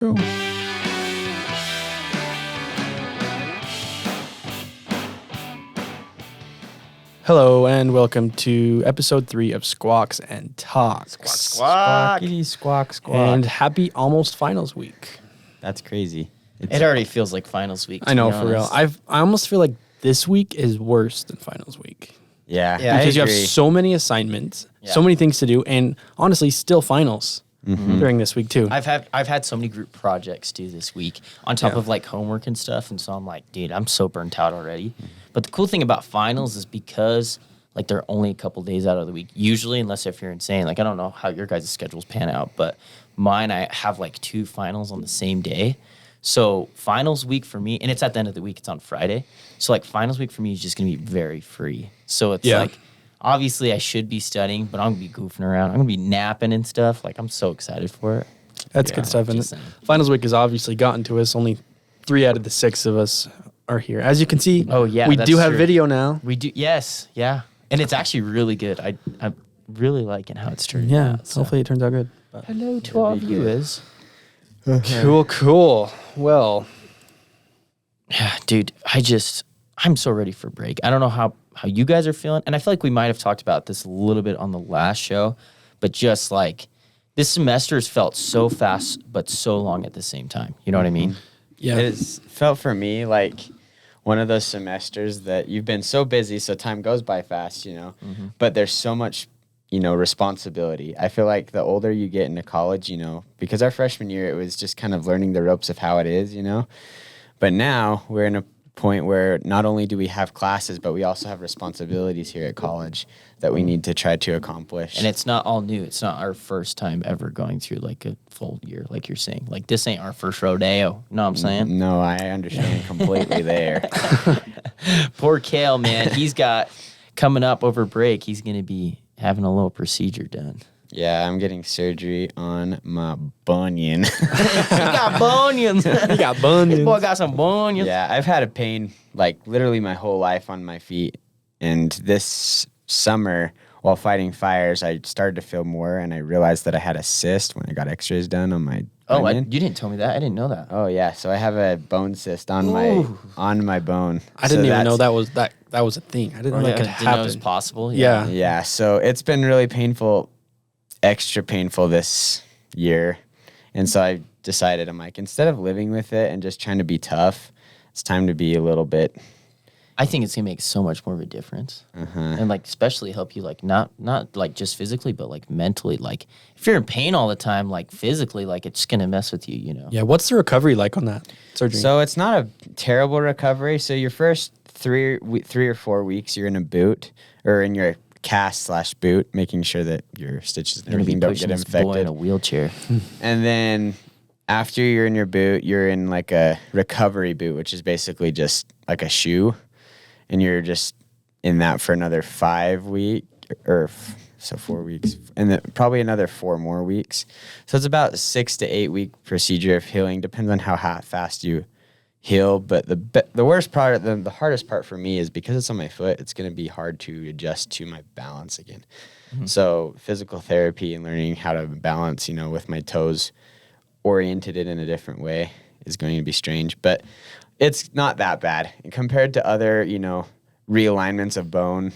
True. Hello and welcome to episode 3 of Squawks and Talks. Squawk. Squawkity squawk squawk. And happy almost finals week. That's crazy. It already feels like finals week. I know, for real. I almost feel like this week is worse than finals week. Yeah, Yeah, Because you have agree. so many assignments, so Yeah. many things to do, and honestly, still finals during this week too. I've had so many group projects due this week on top Yeah. of like homework and stuff, and so I'm like, dude, I'm so burnt out already. But the cool thing about finals is because like they're only a couple days out of the week, usually, unless if you're insane. Like I don't know how your guys' schedules pan out, but mine I have like 2 finals on the same day. So finals week for me, and it's at the end of the week, it's on Friday. So like finals week for me is just gonna be very free. So it's like obviously I should be studying, but I'm gonna be goofing around. I'm gonna be napping and stuff. Like I'm so excited for it. That's Yeah, good stuff. And just saying. finals week has obviously gotten to us. Only 3 out of the 6 of us are here. As you can see, Oh, yeah, we that's do have true. video now. We do, yes, yeah, and it's actually really good. I'm really liking how it's turning Yeah, out. So. hopefully it turns out good. Hello to all viewers. Cool. Well, Dude, I'm so ready for break. I don't know how you guys are feeling, and I feel like we might have talked about this a little bit on the last show, but just like this semester has felt so fast but so long at the same time. You know what I mean? yeah. It's felt for me like one of those semesters that you've been so busy, so time goes by fast, but there's so much, responsibility. I feel like the older you get into college, because our freshman year, it was just kind of learning the ropes of how it is, but now we're in a point where not only do we have classes, but we also have responsibilities here at college that we need to try to accomplish. And it's not all new. It's not our first time ever going through like a full year, like you're saying. Like this ain't our first rodeo. You know what I'm saying? No, I understand completely there. Poor Kale, man. He's got coming up over break. He's going to be having a little procedure done. Yeah, I'm getting surgery on my bunion. He got bunions. You got bunions. Boy got some bunions. Yeah, I've had a pain like literally my whole life on my feet. And this summer, while fighting fires, I started to feel more, and I realized that I had a cyst when I got x-rays done on my bunion. You didn't tell me that. I didn't know that. Oh yeah, so I have a bone cyst on my bone. I didn't So even know that's- that was a thing. I didn't know that could Didn't know it was happen. possible. Yeah. Yeah, so it's been really painful, extra painful this year. And so I decided, I'm like, instead of living with it and just trying to be tough, it's time to be a little bit. I think it's gonna make so much more of a difference, and like especially help you like not like just physically, but like mentally. Like if you're in pain all the time, like physically, like it's gonna mess with you. Yeah, what's the recovery like on that surgery? So it's not a terrible recovery. So your first 3 or 4 weeks, you're in a boot or in your cast/boot, making sure that your stitches and You're gonna be everything don't pushing get this boy in infected. a wheelchair. And then after you're in your boot, you're in like a recovery boot, which is basically just like a shoe. And you're just in that for another 5 weeks, so 4 weeks, and then probably another 4 more weeks. So it's about a 6 to 8 week procedure of healing, depends on how fast you heal. But the worst part, the hardest part for me is because it's on my foot, it's going to be hard to adjust to my balance again. So physical therapy and learning how to balance, with my toes oriented in a different way is going to be strange. But it's not that bad compared to other, realignments of bone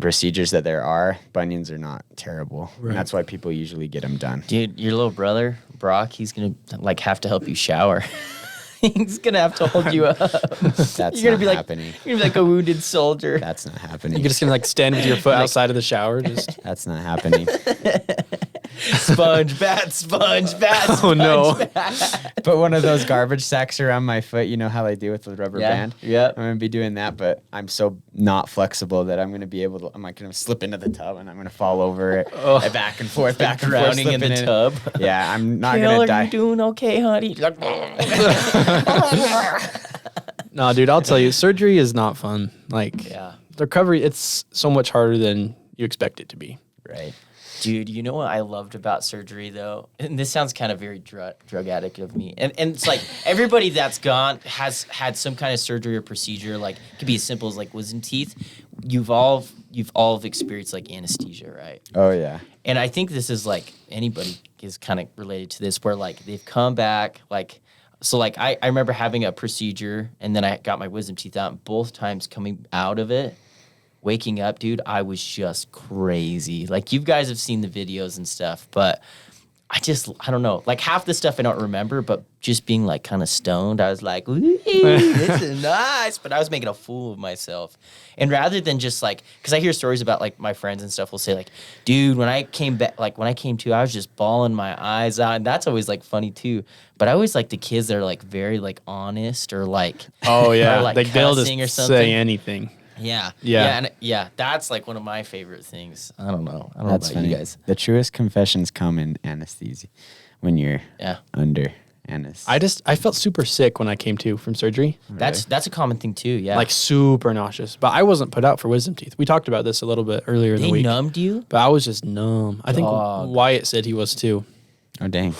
procedures that there are. Bunions are not terrible. Right. And that's why people usually get them done. Dude, your little brother Brock, he's gonna like have to help you shower. He's gonna have to hold you up. That's You're not gonna be happening. like you're gonna be like a wounded soldier. That's not happening. you're just gonna like stand with your foot outside of the shower, just That's not happening. Sponge, bat, sponge, bat. Oh, Sponge, no. bat. Put one of those garbage sacks around my foot. You know how they do with the rubber band? Yep. I'm going to be doing that, but I'm so not flexible that I'm going to be able to, I'm like going to slip into the tub and I'm going to fall over it back and forth, back and forth. Drowning in the slipping tub. Yeah, I'm not Kale, going to are die. you doing okay, honey? no, dude. I'll tell you, surgery is not fun. Like, Yeah. the recovery, it's so much harder than you expect it to be. Right. Dude, you know what I loved about surgery though? And this sounds kind of very drug addict of me. And it's like everybody that's gone has had some kind of surgery or procedure. Like it could be as simple as like wisdom teeth. You've all experienced like anesthesia, right? Oh yeah. And I think this is like anybody is kind of related to this where like they've come back like so like I remember having a procedure and then I got my wisdom teeth out and both times coming out of it. Waking up, dude, I was just crazy. Like, you guys have seen the videos and stuff, but I don't know. Like, half the stuff I don't remember, but just being, like, kind of stoned, I was like, ooh, this is nice. But I was making a fool of myself. And rather than just, like, because I hear stories about, like, my friends and stuff will say, like, dude, when I came back, like, when I came to, I was just bawling my eyes out. And that's always, like, funny, too. But I always like the kids that are, like, very, like, honest or, like, Oh, yeah. or, like, they'll just cussing or something. say anything. Yeah. Yeah. And that's like one of my favorite things. I don't know. I don't That's know about funny. you guys. The truest confessions come in anesthesia when you're under anesthesia. I felt super sick when I came to from surgery. That's a common thing too. Yeah. Like super nauseous. But I wasn't put out for wisdom teeth. We talked about this a little bit earlier in the they week. numbed you? But I was just numb. I think Dog. Wyatt said he was too. Oh dang.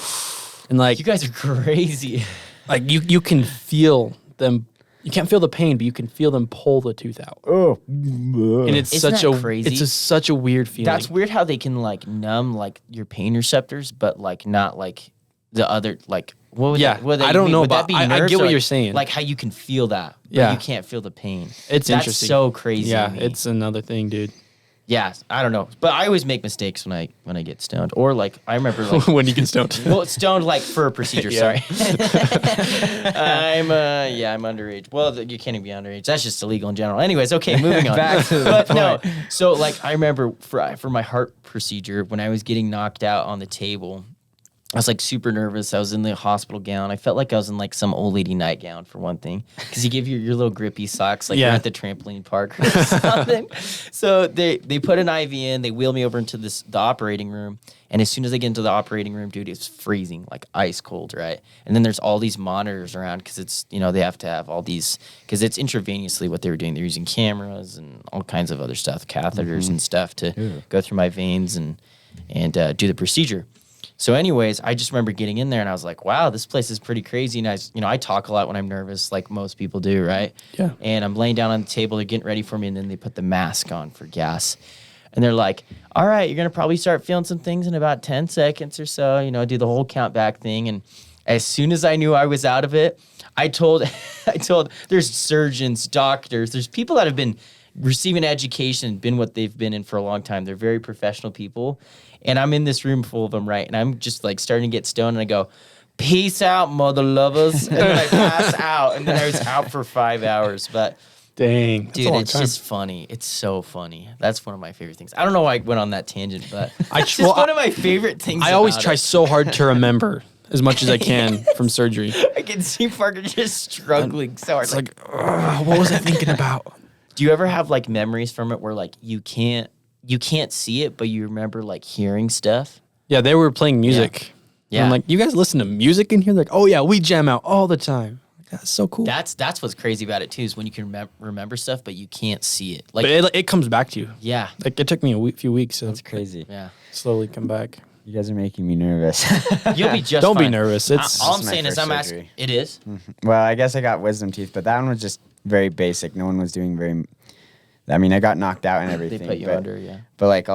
And like You guys are crazy. like you can feel them. You can't feel the pain, but you can feel them pull the tooth out. Oh. And it's Isn't such that a crazy? It's such a weird feeling. That's weird how they can like numb like your pain receptors, but like not like the other like what would Yeah, that, what would I that don't mean? know, Would but that be I nerves get or, what like- you're saying. Like how you can feel that, but Yeah. you can't feel the pain. It's That's interesting. so crazy. Yeah, to me. it's another thing, dude. Yeah, I don't know, but I always make mistakes when I get stoned, or like I remember like When you get stoned. well, stoned like for a procedure. Yeah. Sorry, I'm underage. Well, you can't even be underage. That's just illegal in general. Anyways, okay, moving on. Back to the But no, so like I remember for my heart procedure when I was getting knocked out on the table. I was like super nervous. I was in the hospital gown. I felt like I was in like some old lady nightgown for one thing, because you give your little grippy socks like you're Yeah. at the trampoline park or something. So they put an IV in. They wheel me over into the operating room, and as soon as I get into the operating room, dude, it's freezing, like ice cold, right? And then there's all these monitors around because it's they have to have all these because it's intravenously what they were doing. They're using cameras and all kinds of other stuff, catheters and stuff to go through my veins and do the procedure. So anyways, I just remember getting in there and I was like, wow, this place is pretty crazy. And I talk a lot when I'm nervous, like most people do, right? Yeah. And I'm laying down on the table, they're getting ready for me, and then they put the mask on for gas. And they're like, all right, you're going to probably start feeling some things in about 10 seconds or so, do the whole count back thing. And as soon as I knew I was out of it, I told there's surgeons, doctors, there's people that have been receiving education, been what they've been in for a long time. They're very professional people. And I'm in this room full of them, right? And I'm just like starting to get stoned and I go, peace out, mother lovers. And then I pass out. And then I was out for 5 hours. But Dang. That's a dude, long it's time. just funny. It's so funny. That's one of my favorite things. I don't know why I went on that tangent, but it's just well, one of my favorite things. I always about try it. so hard to remember as much as I can from surgery. I can see Parker just struggling so hard. It's like, ugh, what was I thinking about? Do you ever have like memories from it where like you can't see it, but you remember like hearing stuff? Yeah, they were playing music. Yeah. I'm like, you guys listen to music in here? They're like, oh yeah, we jam out all the time. Like, that's so cool. That's what's crazy about it too, is when you can remember stuff, but you can't see it. Like, but it comes back to you. yeah, Like it took me a few weeks to That's crazy. yeah. slowly come back. You guys are making me nervous. You'll be just Don't be fine. nervous. It's all I'm This is my saying is first I'm asking. surgery. It is. Well, I guess I got wisdom teeth, but that one was just very basic. No one was doing very. I mean, I got knocked out and They everything. put you but, under, yeah. But like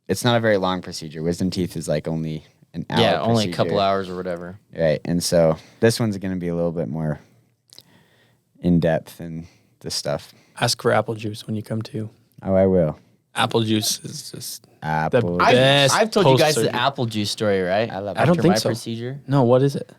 it's not a very long procedure. Wisdom teeth is like only an hour. Yeah, only a couple procedure. hours or whatever. Right, and so this one's going to be a little bit more in depth in the stuff. ask for apple juice when you come to. Oh, I will. Apple juice is just Apple. Best I've told you guys the post-surgery. apple juice story, right? I love it. I don't After think my so. procedure. no. What is it?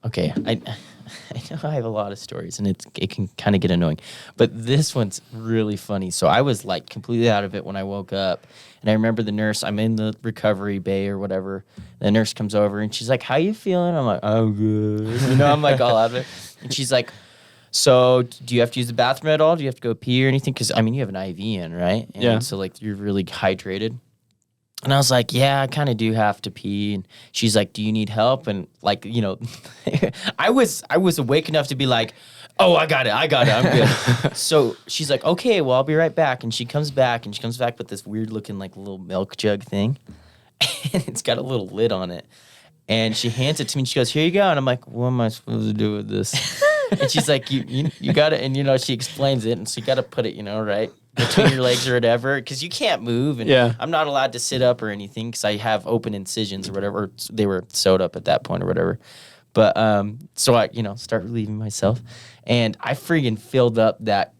Okay, I know I have a lot of stories, and it can kind of get annoying, but this one's really funny. So I was like completely out of it when I woke up, and I remember the nurse. I'm in the recovery bay or whatever. The nurse comes over and she's like, "How you feeling?" I'm like, "I'm good." I'm like all out of it, and she's like, "So do you have to use the bathroom at all? Do you have to go pee or anything? Because I mean, you have an IV in, right? And Yeah. So like you're really hydrated." And I was like, yeah, I kind of do have to pee. And she's like, do you need help? And like, you know, I was awake enough to be like, oh, I got it, I'm good. So she's like, okay, well, I'll be right back. And she comes back with this weird looking like little milk jug thing. And it's got a little lid on it. And she hands it to me and she goes, here you go. And I'm like, what am I supposed to do with this? And she's like, you got it. And, you know, she explains it. And so you got to put it, you know, right between your legs or whatever. Because you can't move. And I'm not allowed to sit up or anything because I have open incisions or whatever. Or they were sewed up at that point or whatever. But so I, you know, start relieving myself. And I freaking filled up that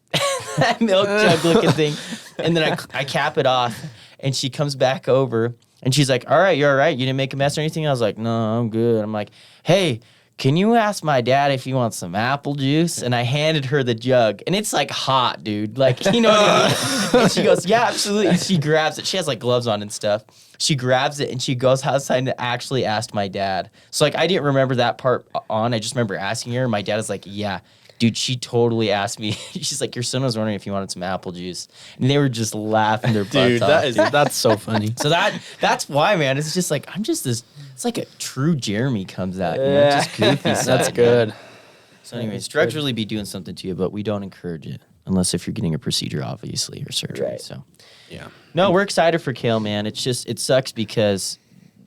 milk jug looking thing. And then I cap it off. And she comes back over. And she's like, all right, you're all right? You didn't make a mess or anything? I was like, no, I'm good. I'm like, hey, can you ask my dad if he wants some apple juice? And I handed her the jug. And it's like hot, dude. Like, you know what I mean? And she goes, yeah, absolutely. She grabs it. She has like gloves on and stuff. She grabs it and she goes outside and actually asked my dad. So like, I didn't remember that part on. I just remember asking her. My dad was like, yeah. Dude, she totally asked me. She's like, your son was wondering if you wanted some apple juice. And they were just laughing their butts off. Dude, that's so funny. So that's why, man. It's just like, I'm just this, it's like a true Jeremy comes out. You know, just goofy side, That's good. Man. So anyways, drugs really be doing something to you, but we don't encourage it. Unless if you're getting a procedure, obviously, or surgery. Right. So, Yeah. no, we're excited for Kale, man. It's just, it sucks because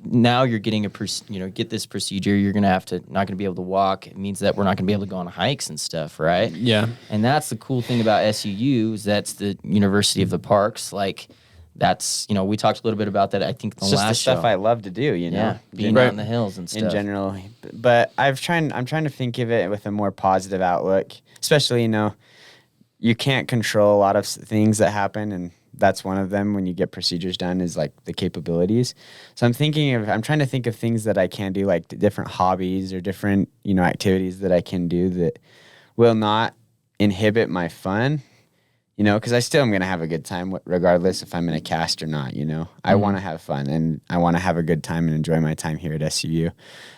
now you're getting get this procedure. You're not going to be able to walk. It means that we're not going to be able to go on hikes and stuff, right? Yeah. And that's the cool thing about SUU is that's the University of the Parks. Like, that's, you know, we talked a little bit about that, I think, the It's just last the stuff show. I love to do, you know? Yeah, being out in the hills and stuff. In general. But I'm trying to think of it with a more positive outlook, especially, you know, you can't control a lot of things that happen, and that's one of them when you get procedures done is like the capabilities. So I'm trying to think of things that I can do, like different hobbies or different, you know, activities that I can do that will not inhibit my fun, you know, because I still am going to have a good time regardless if I'm in a cast or not, you know. I want to have fun and I want to have a good time and enjoy my time here at SUU.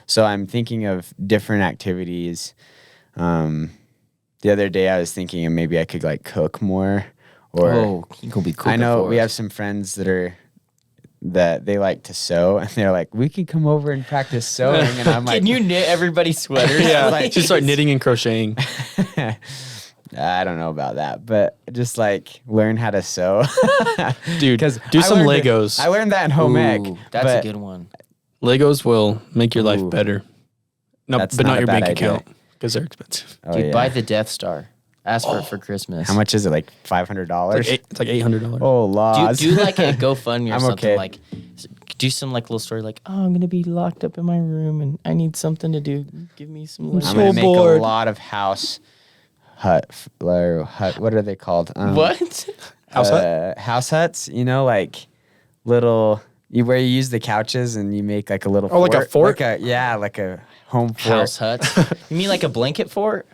So I'm thinking of different activities. The other day I was thinking maybe I could like cook more. Or you gonna be cool. I know we have some friends that they like to sew, and they're like, we could come over and practice sewing. And I'm like, can you knit everybody's sweaters? Yeah, like just start knitting and crocheting. I don't know about that, but just like learn how to sew. Dude, do some Legos. I learned that in home ec. That's a good one. Legos will make your life better. No, That's but not not a your bad bank idea. account because they're expensive. Oh, Dude, yeah. buy the Death Star. Ask for it for Christmas. How much is it? Like $500? It's like $800. Oh, laws. Do like a GoFundMe or I'm something. okay. Like, do some like little story like, oh, I'm gonna be locked up in my room and I need something to do. Give me some. I'm so gonna make bored. a lot of house hut. What are they called? What? House hut? House huts. You know, like little. Where you use the couches and you make like a little. Oh, like a fort? like a home fort. House huts. You mean like a blanket fort?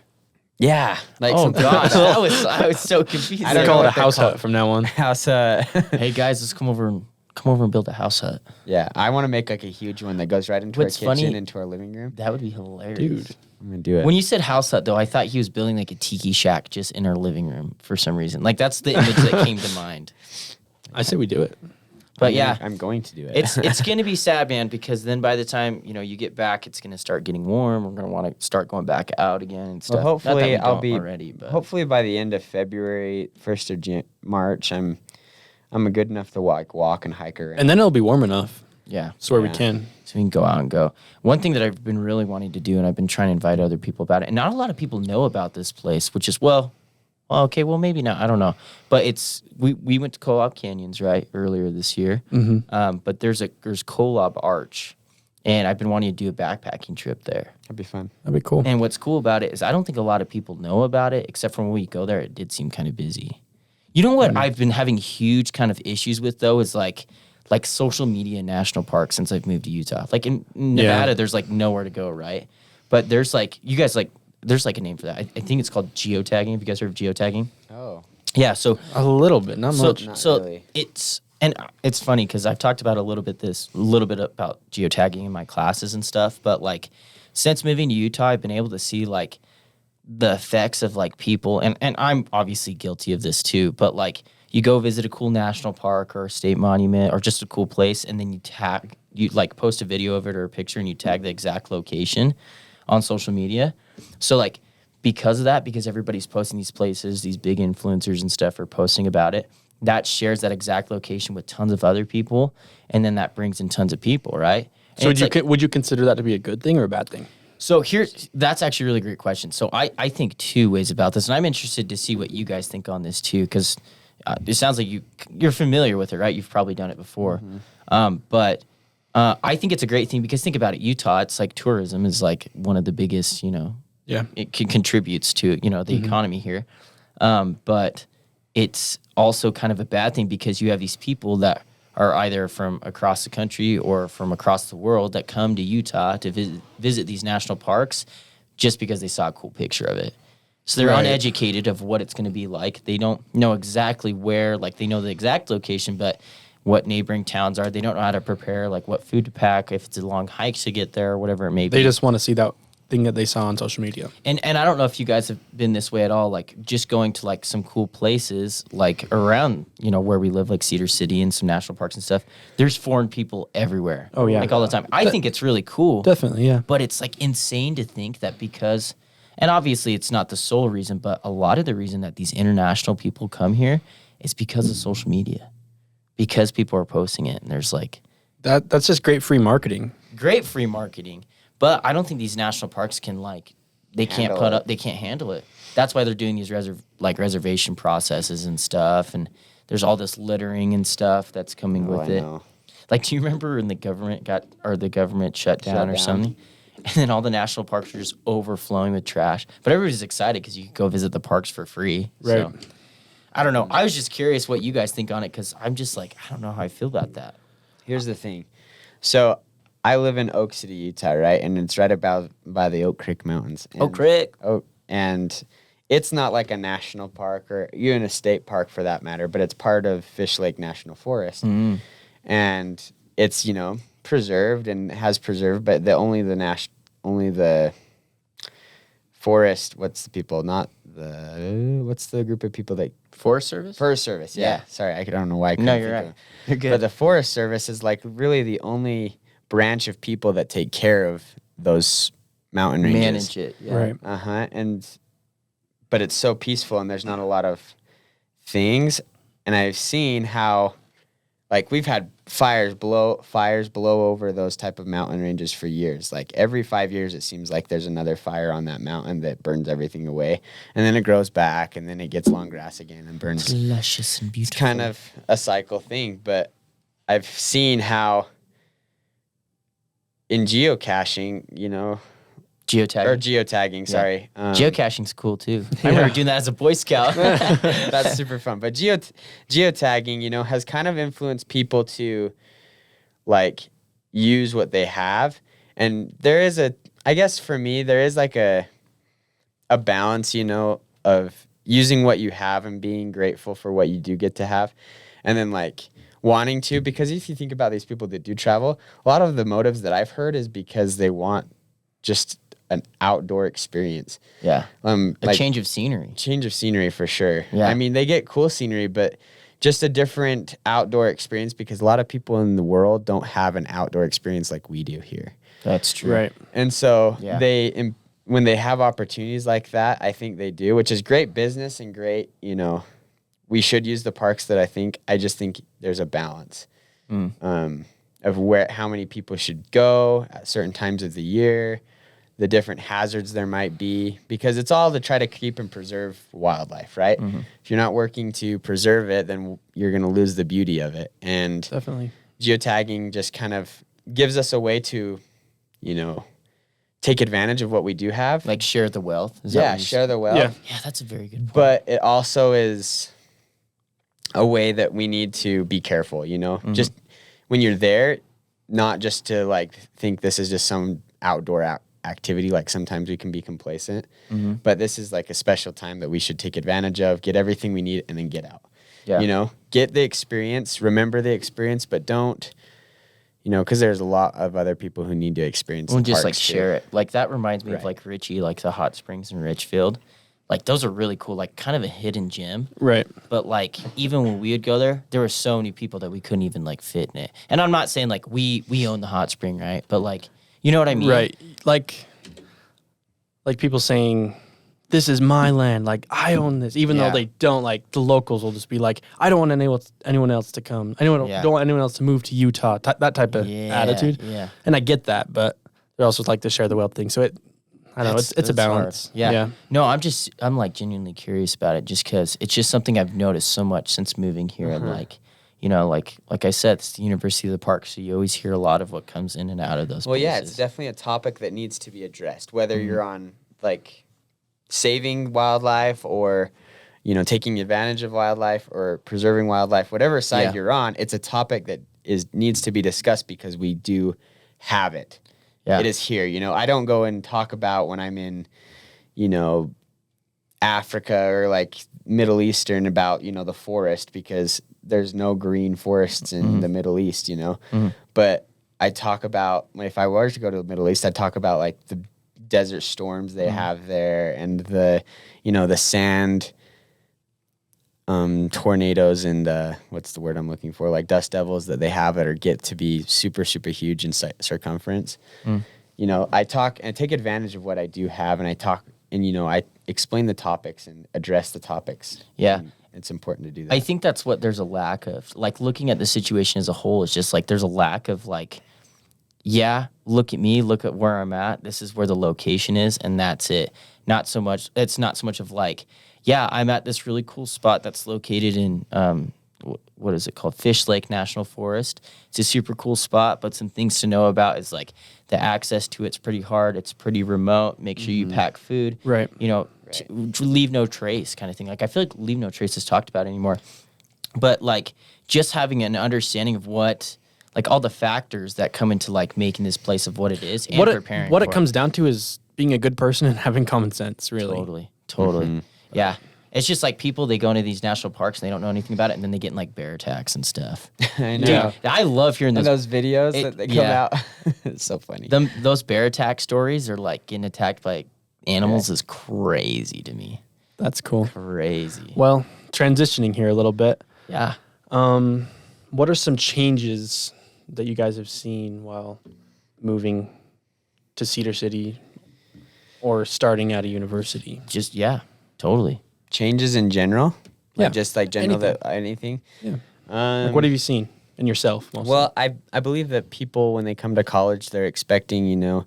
Yeah. Like, Oh, gosh, I was so confused. I don't call it a house hut from now on. House hut. Hey guys, let's come over and build a house hut. Yeah, I want to make like a huge one that goes right into What's our kitchen, funny- into our living room. That would be hilarious. Dude. I'm gonna do it. When you said house hut, though, I thought he was building like a tiki shack just in our living room for some reason. Like, that's the image that came to mind. I say we do it. But yeah, I'm going to do it. it's going to be sad, man, because then by the time, you know, you get back, it's going to start getting warm. We're going to want to start going back out again and stuff. Well, Not that hopefully we I'll don't be already, but hopefully by the end of February, 1st of March, I'm good enough to walk and hike around. And then it'll be warm enough. yeah. So where we Yeah. can. So we can go out and go. One thing that I've been really wanting to do, and I've been trying to invite other people about it, and not a lot of people know about this place, which is, okay, well, maybe not. I don't know. But it's, we went to Co-op Canyons, right, earlier this year. Mm-hmm. But there's Kolob Arch, and I've been wanting to do a backpacking trip there. That'd be fun. That'd be cool. And what's cool about it is I don't think a lot of people know about it, except for when we go there, it did seem kind of busy. You know what I've been having huge kind of issues with, though, is like social media in national parks since I've moved to Utah. Like in Nevada, there's like nowhere to go, right? But there's like, you guys like, there's like a name for that. I think it's called geotagging. Have you guys heard of geotagging? Oh, Yeah, so A little bit, not much. Not so really. it's funny because I've talked about a little bit about geotagging in my classes and stuff, but like since moving to Utah, I've been able to see like the effects of like people, and I'm obviously guilty of this too, but like you go visit a cool national park or a state monument or just a cool place, and then you like post a video of it or a picture, and you tag the exact location on social media. So like because of that, because everybody's posting these places, these big influencers and stuff are posting about it, that shares that exact location with tons of other people, and then that brings in tons of people, right? So would you consider that to be a good thing or a bad thing? So that's actually a really great question. So I think two ways about this, and I'm interested to see what you guys think on this too, because it sounds like you're familiar with it, right? You've probably done it before. But I think it's a great thing because think about it, Utah, it's like tourism is like one of the biggest, it contributes to, the economy here. But it's also kind of a bad thing because you have these people that are either from across the country or from across the world that come to Utah to visit these national parks just because they saw a cool picture of it. So they're uneducated of what it's going to be like. They don't know exactly where, like they know the exact location, but what neighboring towns are. They don't know how to prepare, like what food to pack, if it's a long hike to get there, or whatever it may be. They just want to see that thing that they saw on social media. And I don't know if you guys have been this way at all, like just going to like some cool places like around, where we live, like Cedar City and some national parks and stuff. There's foreign people everywhere. Oh, yeah. Like all the time. I think it's really cool. Definitely, yeah. But it's like insane to think that because, and obviously it's not the sole reason, but a lot of the reason that these international people come here is because of social media. Because people are posting it and there's like... That's just great free marketing. Great free marketing. But I don't think these national parks can they can't handle it. That's why they're doing these reservation processes and stuff, and there's all this littering and stuff that's coming with it. Know. Like, do you remember when the government shut down or something? And then all the national parks were just overflowing with trash. But everybody's excited because you can go visit the parks for free. Right. So, I don't know. I was just curious what you guys think on it because I'm just like, I don't know how I feel about that. Here's the thing. So I live in Oak City, Utah, right? And it's right about by the Oak Creek Mountains. Oak Creek. And it's not like a national park or even a state park for that matter, but it's part of Fish Lake National Forest. Mm-hmm. And it's, preserved and has preserved, but only the forest, what's the group of people that... Forest Service? Forest Service, yeah. Sorry, I don't know why I couldn't think of it. You're good. But the Forest Service is like really the only branch of people that take care of those mountain ranges. Manage it, yeah. Right. But it's so peaceful and there's not a lot of things. And I've seen how, like, we've had fires blow over those type of mountain ranges for years. Like every 5 years, it seems like there's another fire on that mountain that burns everything away, and then it grows back, and then it gets long grass again and burns. It's luscious and beautiful. It's kind of a cycle thing, but I've seen how in geocaching, geotagging, sorry. Geocaching's cool too. I remember doing that as a Boy Scout. That's super fun. But geotagging, has kind of influenced people to like use what they have. And there is I guess for me, there is like a balance, of using what you have and being grateful for what you do get to have. And then like wanting to, because if you think about these people that do travel, a lot of the motives that I've heard is because they want just an outdoor experience. Yeah. A change of scenery. Change of scenery for sure. Yeah. I mean, they get cool scenery, but just a different outdoor experience because a lot of people in the world don't have an outdoor experience like we do here. That's true. Right. And so when they have opportunities like that, I think they do, which is great business and great, we should use the parks that I just think there's a balance of how many people should go at certain times of the year, the different hazards there might be, because it's all to try to keep and preserve wildlife, right? Mm-hmm. If you're not working to preserve it, then you're going to lose the beauty of it. And definitely, geotagging just kind of gives us a way to, take advantage of what we do have. Like share the wealth. Share the wealth. Yeah, that's a very good point. But it also is a way that we need to be careful, mm-hmm. Just when you're there, not just to like think this is just some outdoor activity. Like sometimes we can be complacent, mm-hmm. but this is like a special time that we should take advantage of, get everything we need, and then get out. Yeah. Get the experience, remember the experience, but don't, because there's a lot of other people who need to experience. We'll just like share it. Like that reminds me of like Richie, like the hot springs in Richfield. Like those are really cool, like kind of a hidden gem. Right. But like even when we would go there were so many people that we couldn't even like fit in it. And I'm not saying like we own the hot spring, right? But like, you know what I mean? Right. Like people saying, this is my land. Like, I own this. Even though they don't, like, the locals will just be like, I don't want anyone else to come. Don't want anyone else to move to Utah. That type of attitude. Yeah. And I get that, but they also like to share the wealth thing. So I don't know. It's a balance. Hard. Yeah. No, I'm like genuinely curious about it just because it's just something I've noticed so much since moving here. And like, you know, like I said, it's the University of the Park. So you always hear a lot of what comes in and out of those places. Yeah, it's definitely a topic that needs to be addressed, whether you're on like saving wildlife or, you know, taking advantage of wildlife or preserving wildlife, whatever side you're on. It's a topic that needs to be discussed because we do have it. Yeah. It is here. You know, I don't go and talk about when I'm in, you know, Africa or like Middle Eastern about, you know, the forest because there's no green forests in the Middle East, you know. But I talk about, if I were to go to the Middle East, I'd talk about like the desert storms they have there and the, you know, the sand tornadoes and what's the word I'm looking for? Like dust devils that they have that get to be super, super huge in circumference. You know, I talk and take advantage of what I do have and I talk and, you know, I explain the topics and address the topics. Yeah. And it's important to do that. I think that's what there's a lack of. Like looking at the situation as a whole is just like there's a lack of like, look at me, look at where I'm at. This is where the location is, and that's it. It's not so much of like, I'm at this really cool spot that's located in, what is it called? Fish Lake National Forest. It's a super cool spot, but some things to know about is like the access to it's pretty hard. It's pretty remote. Make sure you pack food. Right. You know, to leave no trace kind of thing. Like I feel like leave no trace is talked about anymore. But like just having an understanding of what, like all the factors that come into like making this place of what it is and preparing what for it comes down to is being a good person and having common sense, really. Totally. Yeah. It's just like people, they go into these national parks and they don't know anything about it, and then they get in like bear attacks and stuff. I know. Dude, I love hearing those videos that they come out. It's so funny. Those bear attack stories are like getting attacked by animals is crazy to me. That's cool. Crazy. Well, transitioning here a little bit. Yeah. What are some changes that you guys have seen while moving to Cedar City or starting at a university? Just, totally. Changes in general? Yeah. Like just like general anything? Yeah. Like what have you seen in yourself mostly? Well, I believe that people, when they come to college, they're expecting, you know,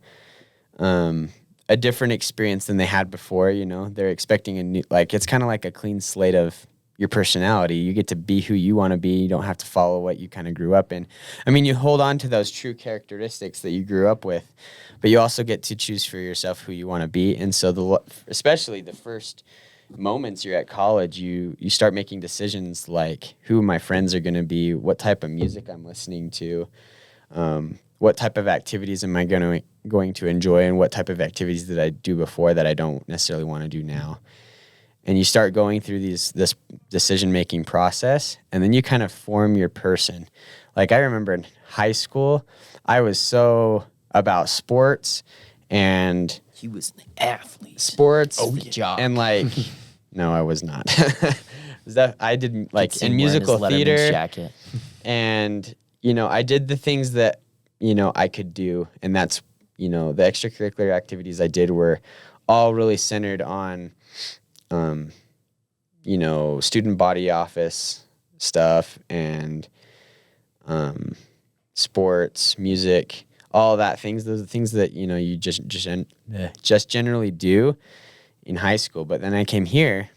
a different experience than they had before, you know. They're expecting a new, like, it's kind of like a clean slate of your personality. You get to be who you want to be. You don't have to follow what you kind of grew up in. I mean, you hold on to those true characteristics that you grew up with, but you also get to choose for yourself who you want to be. And so especially the first moments you're at college, you start making decisions like who my friends are going to be, what type of music I'm listening to, what type of activities am I going to enjoy, and what type of activities did I do before that I don't necessarily want to do now. And you start going through this decision-making process, and then you kind of form your person. Like I remember in high school, I was so about sports and He was an athlete. Sports jock. and like, no, I was not. I did like in musical wearing his theater, jacket. and you know, I did the things that you know I could do, and that's you know the extracurricular activities I did were all really centered on, you know, student body office stuff and sports, music. All that things, those are things that, you know, you just generally do in high school. But then I came here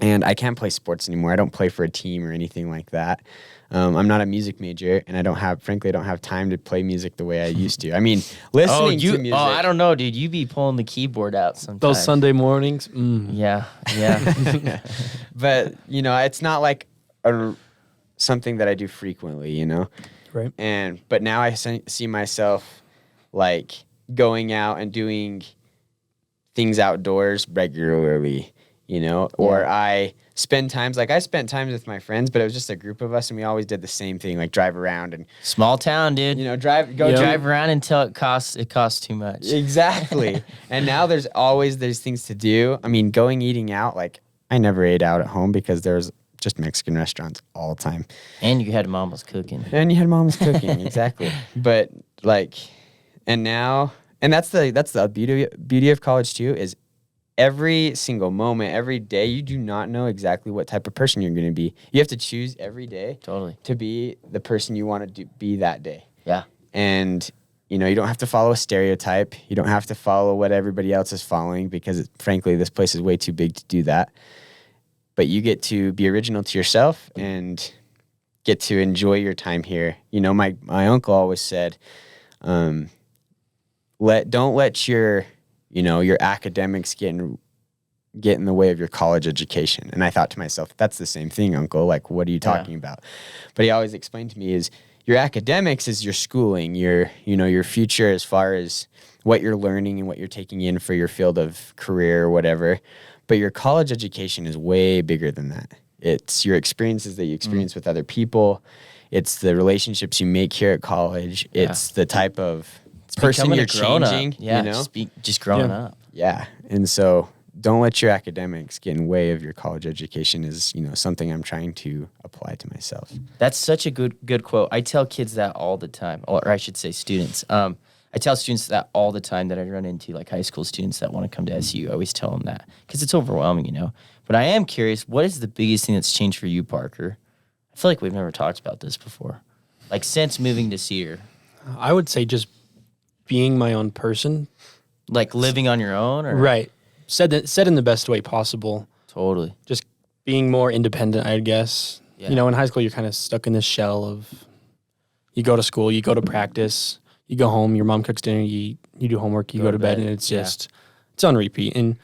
and I can't play sports anymore. I don't play for a team or anything like that. I'm not a music major, and I don't have time to play music the way I used to. I mean, listening to music. Oh, I don't know, dude. You be pulling the keyboard out sometimes. Those Sunday mornings. Yeah. But, you know, it's not like something that I do frequently, you know? Right. But now I see myself like going out and doing things outdoors regularly, or I spend times, like I spent times with my friends, but it was just a group of us and we always did the same thing, like drive around and small town, dude. Drive around until it costs too much. Exactly. And now there's things to do. I mean, eating out, like I never ate out at home because there's just Mexican restaurants all the time. And you had mama's cooking. Exactly. But like, and that's the beauty of college too, is every single moment, every day, you do not know exactly what type of person you're going to be. You have to choose every day to be the person you want to be that day. Yeah. And, you don't have to follow a stereotype. You don't have to follow what everybody else is following because, frankly, this place is way too big to do that. But you get to be original to yourself and get to enjoy your time here. My uncle always said, don't let your academics get in the way of your college education. And I thought to myself, that's the same thing, Uncle. Like, what are you talking about? But he always explained to me is your academics is your schooling, your future as far as what you're learning and what you're taking in for your field of career or whatever. But your college education is way bigger than that. It's your experiences that you experience with other people. It's the relationships you make here at college. Yeah. It's the type of person you're changing. Yeah, just growing up. Yeah, and so don't let your academics get in the way of your college education is, something I'm trying to apply to myself. That's such a good quote. I tell kids that all the time, or I should say students. I tell students that all the time that I run into, like high school students that want to come to SU. I always tell them that because it's overwhelming, But I am curious, what is the biggest thing that's changed for you, Parker? I feel like we've never talked about this before. Like since moving to Cedar. I would say just being my own person. Like living on your own? Or? Right. Said in the best way possible. Totally. Just being more independent, I guess. Yeah. In high school, you're kind of stuck in this shell of you go to school, you go to practice, you go home, your mom cooks dinner, you do homework, you go to bed, and it's just, it's on repeat. And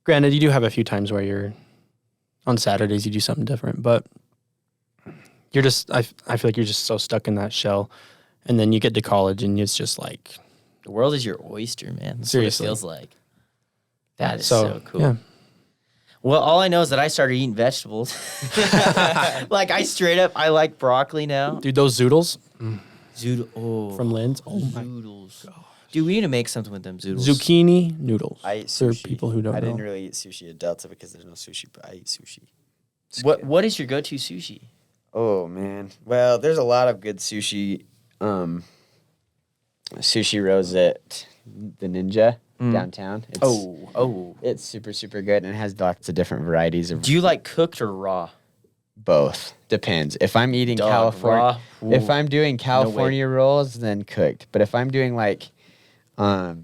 granted, you do have a few times where you're, on Saturdays, you do something different, but you're just, I feel like you're just so stuck in that shell. And then you get to college and it's just like... The world is your oyster, man. That's seriously. What it feels like. That is so cool. Yeah. Well, all I know is that I started eating vegetables. Like, I like broccoli now. Dude, those zoodles. From Lynn's. Oh, my zoodles. Dude, we need to make something with them zoodles. Zucchini noodles. I eat sushi. For people who don't know. I didn't really eat sushi at Delta because there's no sushi, but I eat sushi. What is your go-to sushi? Oh, man. Well, there's a lot of good sushi. Sushi Rose at the Ninja downtown. It's super, super good, and it has lots of different varieties of. Do you like cooked or raw? Both. Depends. If I'm eating California, if I'm doing California rolls, then cooked. But if I'm doing like, I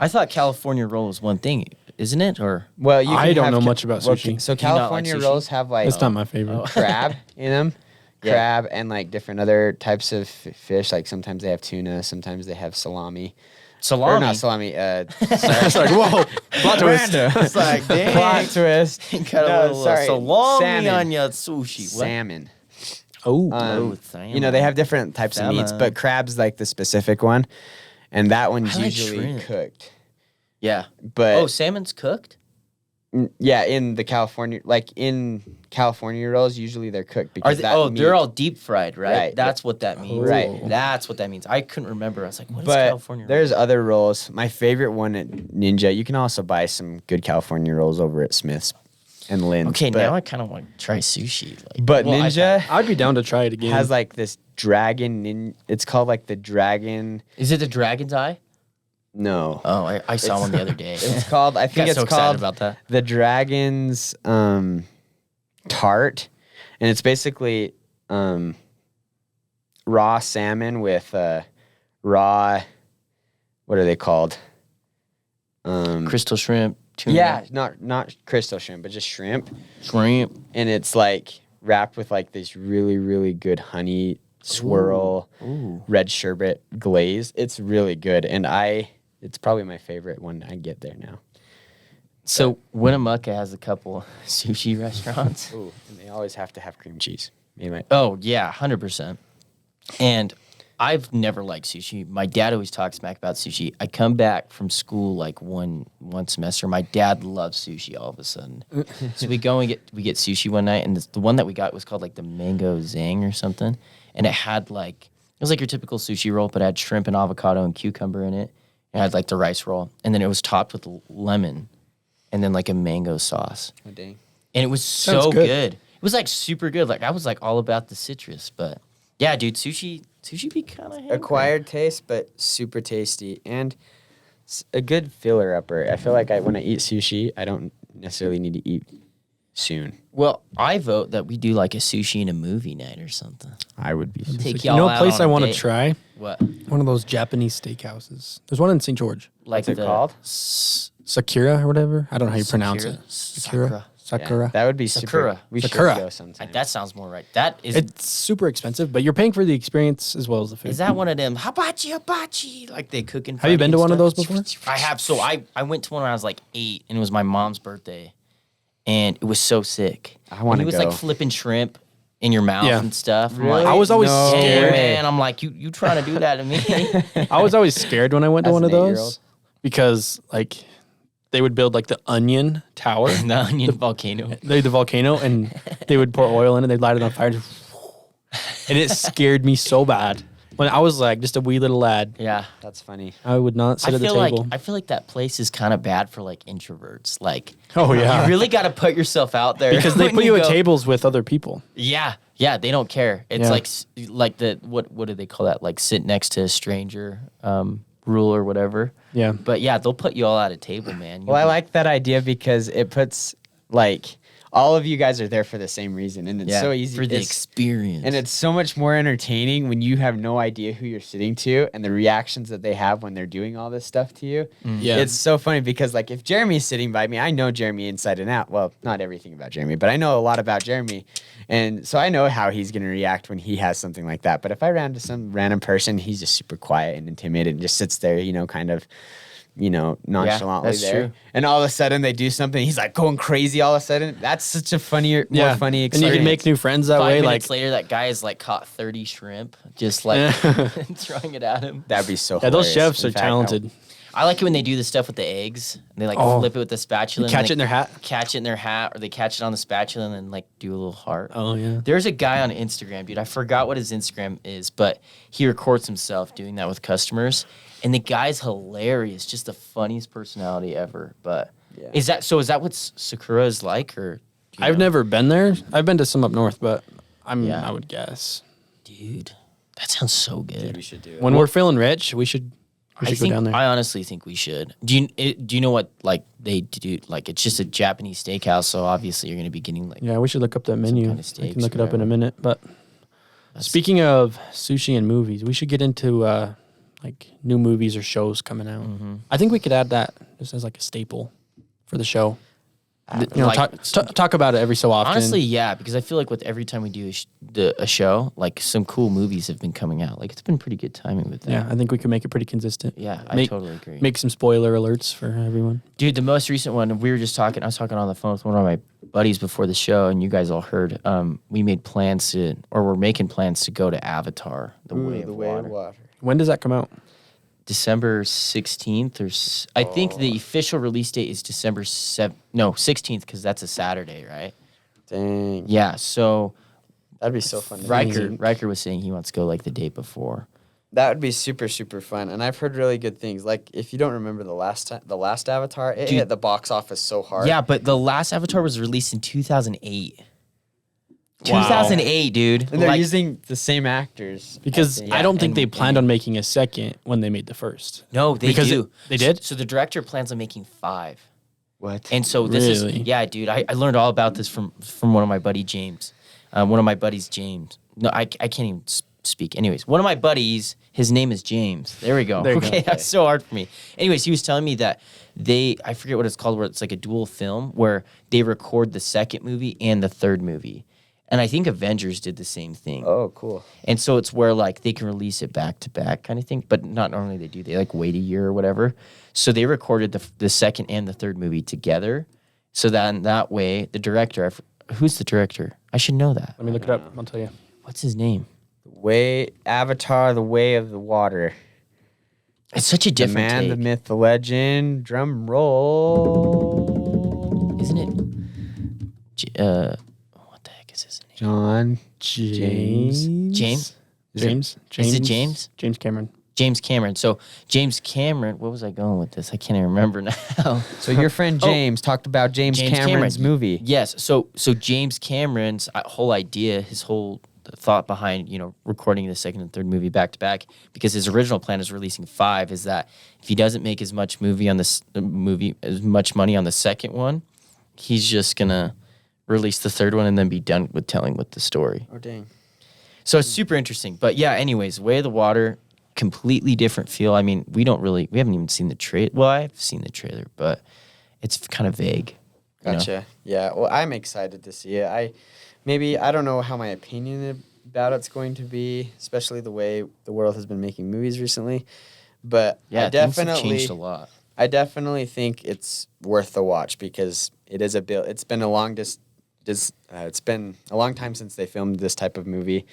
thought California roll was one thing, isn't it? Or I don't know much about sushi. So California rolls have like it's not my favorite. Crab in them. Crab and like different other types of fish. Like sometimes they have tuna, sometimes they have salami. Or not salami. It's like, whoa, plot twist. It's like, dang. Plot twist. Got a little salami on your sushi. Salmon. Salmon. They have different types of meats, but crab's like the specific one, and that one's usually cooked. Yeah. But salmon's cooked? Yeah, in California rolls, usually they're cooked because they're all deep fried, right? That's what that means. Right. That's what that means. I couldn't remember. I was like, what is California roll? There's other rolls. My favorite one at Ninja, you can also buy some good California rolls over at Smith's and Lynn's. Okay, now I kind of want to try sushi. Ninja, I'd be down to try it again. Has like this dragon, it's called like the dragon. Is it the dragon's eye? No. Oh, I saw one the other day. It's called, I think it's so called about that. The Dragon's Tart. And it's basically raw salmon with raw, what are they called? Crystal shrimp, tuna. Yeah, not crystal shrimp, but just shrimp. Shrimp. And it's like wrapped with like this really, really good honey swirl, red sherbet glaze. It's really good. And it's probably my favorite one I get there now. So Winnemucca has a couple sushi restaurants. Ooh, and they always have to have cream cheese. Oh, yeah, 100%. And I've never liked sushi. My dad always talks smack about sushi. I come back from school like one semester. My dad loves sushi all of a sudden. So we go and get sushi one night, and the one that we got was called like the mango zang or something, and it had like it was like your typical sushi roll, but it had shrimp and avocado and cucumber in it. It had like the rice roll, and then it was topped with lemon, and then like a mango sauce. Oh dang! And it was so good. It was like super good. Like I was like all about the citrus, but yeah, dude, sushi be kind of acquired taste, but super tasty and a good filler upper. I feel like when I eat sushi, I don't necessarily need to eat soon. Well, I vote that we do like a sushi and a movie night or something. I would be. Take You y'all know a out place on I a want to date. try? What? One of those Japanese steakhouses. There's one in St. George. Like What's it called? Sakura or whatever. I don't know how you pronounce it. Sakura. Sakura. Yeah, that would be super. Sakura. We Sakura. should go sometime. That sounds more right. That is. It's super expensive, but you're paying for the experience as well as the food. Is that one of them hibachi like they cook in? Have you been to one of those before? I have. So I went to one when I was like 8, and it was my mom's birthday, and it was so sick. I wanna He was go. like flipping shrimp in your mouth Yeah. and stuff. I'm Really? like, I was always No scared. way. man, I'm like, you trying to do that to me? I was always scared when I went to As one an of those 8-year-old? because like they would build like the onion tower, the onion volcano. the volcano, and they would pour oil in it. They'd light it on fire, and it scared me so bad. When I was like just a wee little lad, Yeah. That's funny. I would not sit I at the feel table. I feel like that place is kind of bad for like introverts. Like, Oh, yeah. you really got to put yourself out there because they when put you at go- tables with other people. Yeah, they don't care. It's Yeah. like the what do they call that? Like sit next to a stranger rule or whatever. Yeah. But yeah, they'll put you all at a table, man. Well, I like that idea because it puts like all of you guys are there for the same reason, and it's so easy for the experience. And it's so much more entertaining when you have no idea who you're sitting to and the reactions that they have when they're doing all this stuff to you. Yeah. It's so funny because like if Jeremy's sitting by me, I know Jeremy inside and out. Well, not everything about Jeremy, but I know a lot about Jeremy. And so I know how he's going to react when he has something like that. But if I ran to some random person, he's just super quiet and intimidated and just sits there, kind of nonchalantly that's there. true. And all of a sudden they do something. He's like going crazy all of a sudden. That's such a more funny And experience. you can make new friends that 5 way. Like minutes later, that guy has like caught 30 shrimp, just like throwing it at him. That'd be so yeah, those hilarious. chefs In are fact, talented. I like it when they do the stuff with the eggs. They like Oh. flip it with the spatula. Catch and it in their hat. Catch it in their hat, or they catch it on the spatula and then like do a little heart. Oh yeah. There's a guy on Instagram, dude. I forgot what his Instagram is, but he records himself doing that with customers, and the guy's hilarious. Just the funniest personality ever. But Yeah. is that what Sakura is like, or? do you I've know? never been there. I've been to some up north, but Yeah. I would guess Dude, that sounds so good. we should do it. when we're feeling rich, we should go think, down there. I honestly think we should. Do you know what like they do? Like it's just a Japanese steakhouse, so obviously you're gonna be getting like Yeah, we should look up that menu. kind of I steaks can look or it up in a whatever. minute. But speaking of sushi and movies, we should get into like new movies or shows coming out. Mm-hmm. I think we could add that just as like a staple for the show. like- Talk about it every so often. Honestly, yeah, because I feel like with every time we do a show, like some cool movies have been coming out. Like it's been pretty good timing with that. yeah, I think we can make it pretty consistent. Yeah, I Make- totally agree. Make some spoiler alerts for everyone. Dude, the most recent one, I was talking on the phone with one of my buddies before the show, and you guys all heard. We're making plans to go to Avatar: The Way of Water. When does that come out? December 16th, I think the official release date is December 16th, because that's a Saturday, right? Dang. Yeah, so That'd be so fun. Riker was saying he wants to go like the day before. That would be super, super fun. And I've heard really good things. Like, if you don't remember the last Avatar, it Dude. hit the box office so hard. Yeah, but the last Avatar was released in 2008. Wow. 2008, dude. And they're Like, using the same actors. Because Yeah, I don't think and- they planned on making a second when they made the first. no, they because do. they did? So the director plans on making 5. What? And so this is Really? dude. I learned all about this from one of my buddies, James. No, I can't even speak. Anyways, one of my buddies, his name is James. There we go. There you go. Okay, that's so hard for me. Anyways, he was telling me that I forget what it's called, where it's like a dual film where they record the second movie and the third movie. And I think Avengers did the same thing. Oh, cool. And so it's where like they can release it back to back kind of thing, but not normally they do. They like wait a year or whatever. So they recorded the second and the third movie together. So then that way the director, who's the director? I should know that. Let me look it up. I'll tell you. What's his name? Avatar, The Way of the Water. It's such a The different man, take. the myth, the legend. Drum roll. Isn't it? What the heck is his name? John James. James? Is it James? James Cameron. James Cameron. So James Cameron, what was I going with this? I can't even remember now. So your friend James talked about James Cameron's movie. Yes. So James Cameron's whole idea, his whole thought behind, recording the second and third movie back to back, because his original plan is releasing 5, is that if he doesn't make as much money on the second one, he's just gonna release the third one and then be done with telling with the story. Oh dang. So it's super interesting. But yeah, anyways, Way of the Water, completely different feel. I mean, we haven't even seen the trailer. Well, I've seen the trailer, but it's kind of vague. Gotcha. Yeah. Well, I'm excited to see it. I don't know how my opinion about it's going to be, especially the way the world has been making movies recently. But yeah, things have changed a lot. I definitely think it's worth the watch because it is it's been a long time since they filmed this type of movie.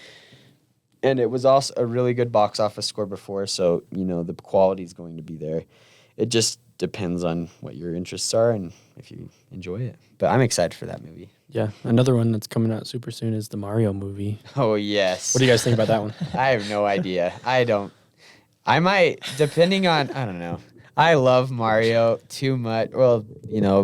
And it was also a really good box office score before, so, the quality is going to be there. It just depends on what your interests are and if you enjoy it. But I'm excited for that movie. Yeah, another one that's coming out super soon is the Mario movie. Oh, yes. What do you guys think about that one? I have no idea. I might, depending on, I don't know. I love Mario too much. Well,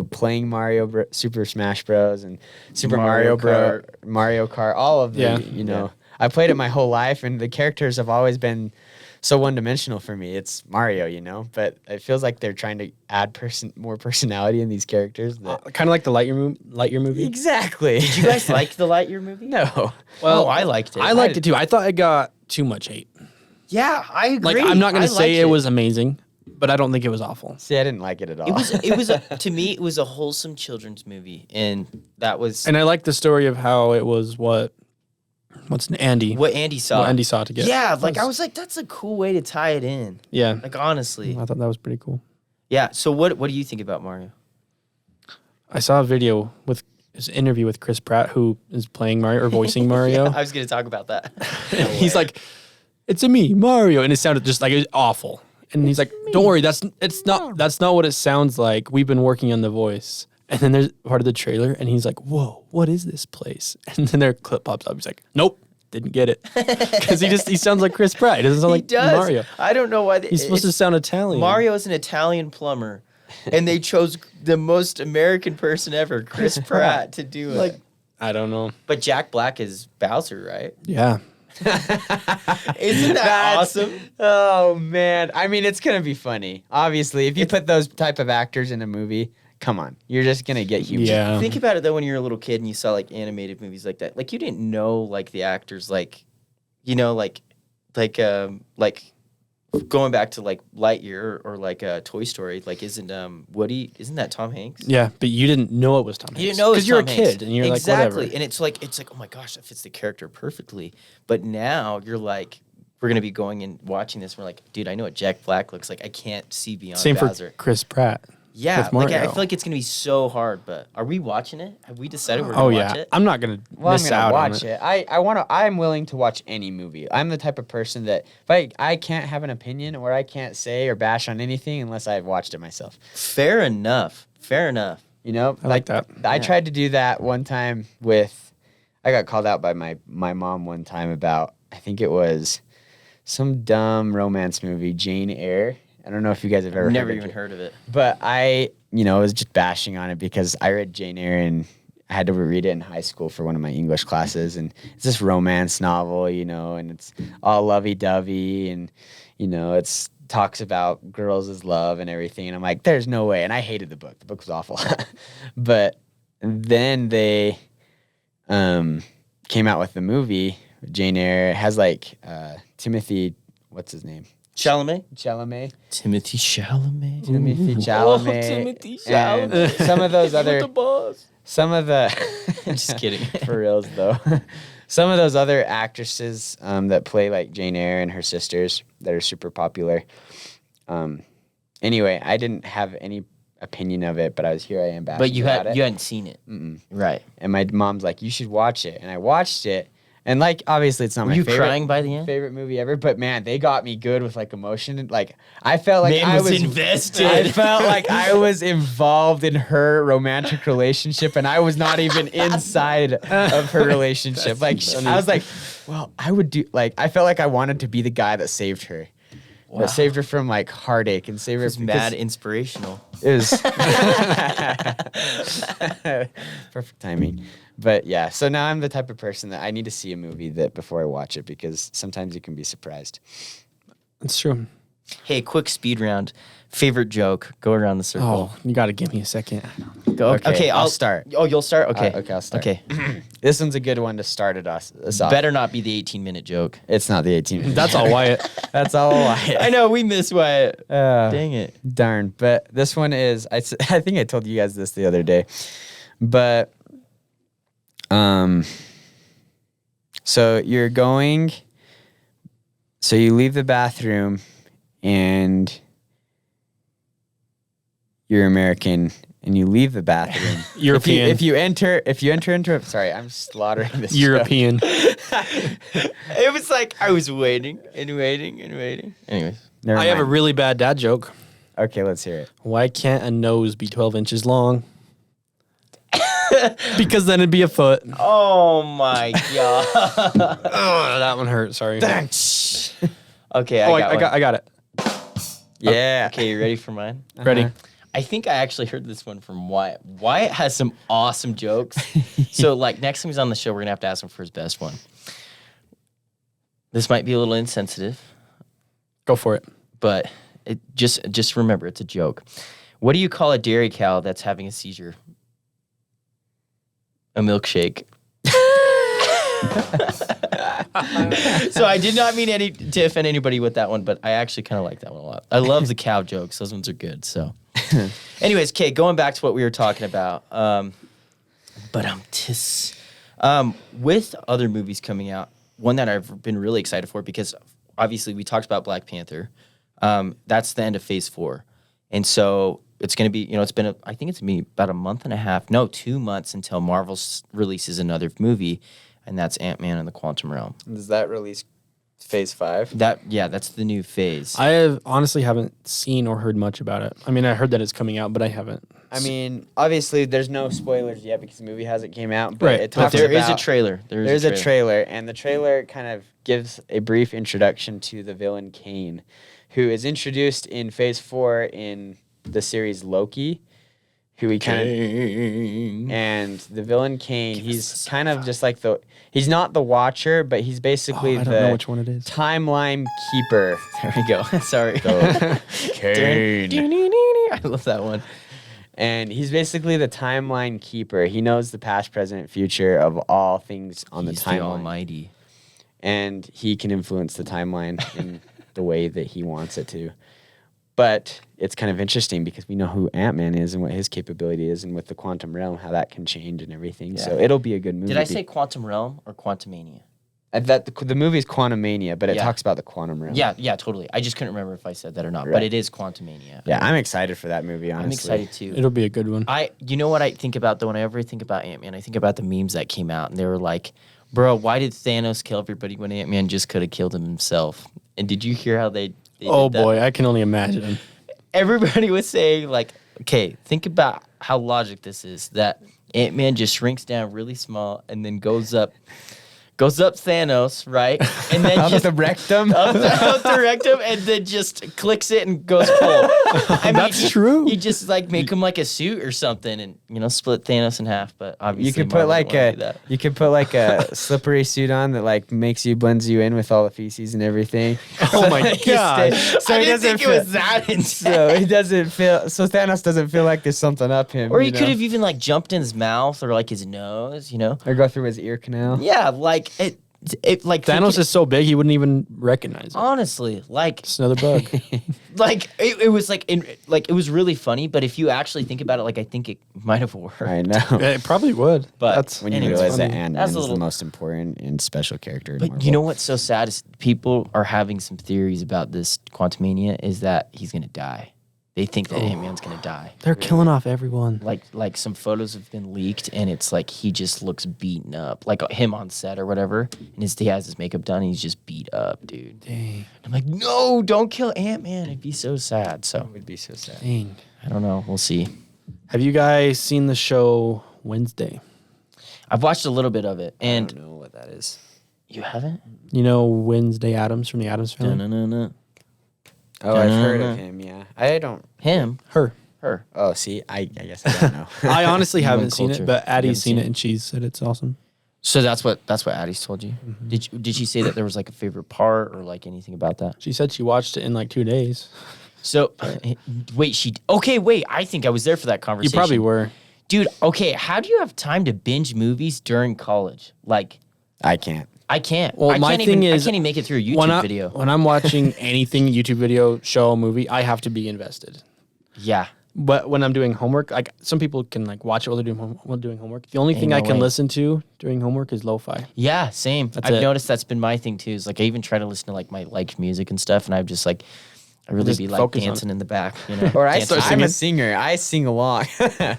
playing Mario Super Smash Bros. And Super Mario Kart, all of the, Yeah. I played it my whole life, and the characters have always been so one-dimensional for me. It's Mario, but it feels like they're trying to add more personality in these characters. Kind of like the Lightyear movie. Exactly. Did you guys like the Lightyear movie? No. Well, I liked it. I liked it too. I thought it got too much hate. Yeah, I agree. I'm not going to say it was amazing, but I don't think it was awful. See, I didn't like it at all. To me, it was a wholesome children's movie, and that was. And I like the story of how it was what Andy saw to get. Yeah, I was like, that's a cool way to tie it in. Yeah. Like, honestly. I thought that was pretty cool. Yeah. So what do you think about Mario? I saw a video with his interview with Chris Pratt, who is playing Mario or voicing Mario. Yeah, I was going to talk about that. He's like, "It's a me, Mario," and it sounded just like it was awful. And he's like, "Don't worry, that's not what it sounds like. We've been working on the voice." And then there's part of the trailer, and he's like, "Whoa, what is this place?" And then their clip pops up. He's like, "Nope, didn't get it," because he sounds like Chris Pratt. He doesn't sound like Mario. I don't know why he's supposed to sound Italian. Mario is an Italian plumber, and they chose the most American person ever, Chris Pratt, to do it. I don't know. But Jack Black is Bowser, right? Yeah. Isn't that awesome? Oh man, I mean, it's gonna be funny. Obviously, if you put those type of actors in a movie. Come on, you're just gonna get huge. Yeah. Think about it though. When you were a little kid and you saw animated movies like that, you didn't know the actors like going back to Lightyear or Toy Story. Isn't Woody? Isn't that Tom Hanks? Yeah, but you didn't know it was Tom Hanks. You didn't know it was because you're Tom a Hanks. kid and you're exactly. Whatever. And it's like oh my gosh, that fits the character perfectly. But now you're we're gonna be going and watching this. And we're like, dude, I know what Jack Black looks like. I can't see beyond Same Bowser. for Chris Pratt. Yeah, with Mario. I feel like it's gonna be so hard. But are we watching it? Have we decided we're gonna watch it? I'm not gonna miss out on it. I'm willing to watch any movie. I'm the type of person that if I can't have an opinion or I can't say or bash on anything unless I've watched it myself. Fair enough. I like that. I tried to do that one time I got called out by my mom one time about, I think it was some dumb romance movie, Jane Eyre. I don't know if you guys have ever never even heard of it. But I was just bashing on it because I read Jane Eyre and I had to read it in high school for one of my English classes. And it's this romance novel, and it's all lovey-dovey and, it's talks about girls as love and everything. And I'm like, there's no way. And I hated the book. The book was awful. But then they came out with the movie, Jane Eyre. It has Timothy, what's his name? Chalamet. Timothy Chalamet. Oh, Timothy Chalamet. And some of those other. Some of the. Just kidding. For reals though. Some of those other actresses that play Jane Eyre and her sisters that are super popular. Anyway, I didn't have any opinion of it, but I am bashing about it. But you hadn't seen it. Mm-mm. Right. And my mom's like, you should watch it. And I watched it. And like, obviously, it's not Were my you favorite, crying by the end? favorite movie ever. But man, they got me good with like emotion. Like I felt like Man I was was invested. I felt like I was involved in her romantic relationship, and I was not even inside of her relationship. Like I was like, well, I would do. Like I felt like I wanted to be the guy that saved her. Wow. That saved her from like heartache and saved her. It's mad inspirational. It was perfect timing. But yeah, so now I'm the type of person that I need to see a movie that before I watch it because sometimes you can be surprised. It's true. Hey, quick speed round. Favorite joke. Go around the circle. Oh, you got to give me a second. Go. Okay, I'll start. Oh, you'll start? Okay. Okay, I'll start. Okay. This one's a good one to start us off. Better not be the 18-minute joke. It's not the 18. That's all Wyatt. That's all Wyatt. I know, we miss Wyatt. Dang it. Darn. But this one is, I think I told you guys this the other day. But, so you're going, so you leave the bathroom and you're American and you leave the bathroom. European. If you enter into, sorry, I'm slaughtering this. European. It was like I was waiting and waiting and waiting. Anyways. Never I have a mind. really bad dad joke. Okay, let's hear it. Why can't a nose be 12 inches long? Because then it'd be a foot. Oh my god. Oh, that one hurt. Sorry. Okay, I got it. Yeah. Okay, you ready for mine? Ready? I think I actually heard this one from Wyatt. Wyatt has some awesome jokes. So, like, next time he's on the show, we're going to have to ask him for his best one. This might be a little insensitive, Go for it. but it just remember, it's a joke. What do you call a dairy cow that's having a seizure? A milkshake. So I did not mean to offend anybody with that one, but I actually kind of like that one a lot. I love the cow jokes; those ones are good. So, anyways, Kate, going back to what we were talking about, with other movies coming out, one that I've been really excited for because obviously we talked about Black Panther. That's the end of Phase 4, and so it's going to be, it's been, I think it's me about a month and a half, no, 2 months until Marvel releases another movie. And that's Ant-Man and the Quantum Realm. Does that release Phase 5? That's the new phase. I honestly haven't seen or heard much about it. I mean, I heard that it's coming out, but I haven't. I mean, obviously, there's no spoilers yet because the movie hasn't came out. But Right. it But talks there is about, a trailer. There's a trailer, and the trailer kind of gives a brief introduction to the villain Kane, who is introduced in Phase 4 in the series Loki. Who he kind of, and the villain Kane, he's kind of just like he's not the Watcher, but he's basically I don't know which one it is. timeline keeper. There we go. Sorry. Kane. I love that one. And he's basically the timeline keeper. He knows the past, present, future of all things on He's the timeline. the Almighty. And he can influence the timeline in the way that he wants it to. But it's kind of interesting because we know who Ant-Man is and what his capability is, and with the Quantum Realm, how that can change and everything. Yeah. So it'll be a good movie. Did I say Quantum Realm or Quantumania? The movie is Quantumania, but it Yeah. talks about the Quantum Realm. Yeah, totally. I just couldn't remember if I said that or not, but Right. it is Quantumania. Yeah, I'm excited for that movie, honestly. I'm excited too. It'll be a good one. You know what I think about though? Whenever I think about Ant-Man, I think about the memes that came out, and they were like, "Bro, why did Thanos kill everybody when Ant-Man just could have killed him himself?" And did you hear how they Oh did that? boy, I can only imagine. Everybody was saying like, "Okay, think about how logic this is. That Ant-Man just shrinks down really small and then goes up Thanos, right? And then Up just the rectum. up the rectum, and then just clicks it and goes full. I mean, That's true. You just like make him like a suit or something, and split Thanos in half. But obviously, You could Marvel put like didn't wanna do that. you could put like a slippery suit on that like blends you in with all the feces and everything. Oh my god. So I he didn't doesn't think it was that intense. So he doesn't feel. So Thanos doesn't feel like there's something up him. Or you he know? could have even like jumped in his mouth or like his nose, or go through his ear canal. Yeah, like it like Thanos is so big he wouldn't even recognize it. honestly like It's another bug. like it was like it was really funny, but if you actually think about it, like I think it might have worked. I know. It probably would. But That's When you anyways, realize that funny. Ant-Man That's is a little- the most important and special character in But Marvel. you know what's so sad is people are having some theories about this Quantumania is that he's gonna die. they think that Ant-Man's gonna die. They're killing off everyone. Like some photos have been leaked, and it's like he just looks beaten up, like him on set or whatever, and he has his makeup done, and he's just beat up, dude. Dang. I'm like, no, don't kill Ant-Man. It'd be so sad. So It would be so sad. Dang. I don't know. We'll see. Have you guys seen the show Wednesday? I've watched a little bit of it, and I don't know what that is. you haven't? You know Wednesday Addams from the Addams Family? No. Oh, I've heard of him. Yeah, I don't. Him? Her. Oh, see, I guess I don't know. I honestly Human haven't seen culture. it, but You Addie's haven't seen seen it it? and she said it's awesome. So that's what Addie's told you. Did she say that there was like a favorite part or like anything about that? She said she watched it in like 2 days. So wait. I think I was there for that You conversation. probably were. Dude. Okay, how do you have time to binge movies during college? Like, I can't. I can't. Well, I my can't thing even, is, I can't even make it through a When YouTube video. When I'm watching anything, YouTube video, show, movie, I have to be invested. Yeah. But when I'm doing homework, like some people can like watch it while they're doing homework. The only thing no I can way. listen to during homework is lo-fi. Yeah, same. That's I've it. noticed that's been my thing too. Is like I even try to listen to like my liked music and stuff, and I've just like I really Just be like focus on dancing in the back, you know. Or dancing. I'm a singer. I sing along.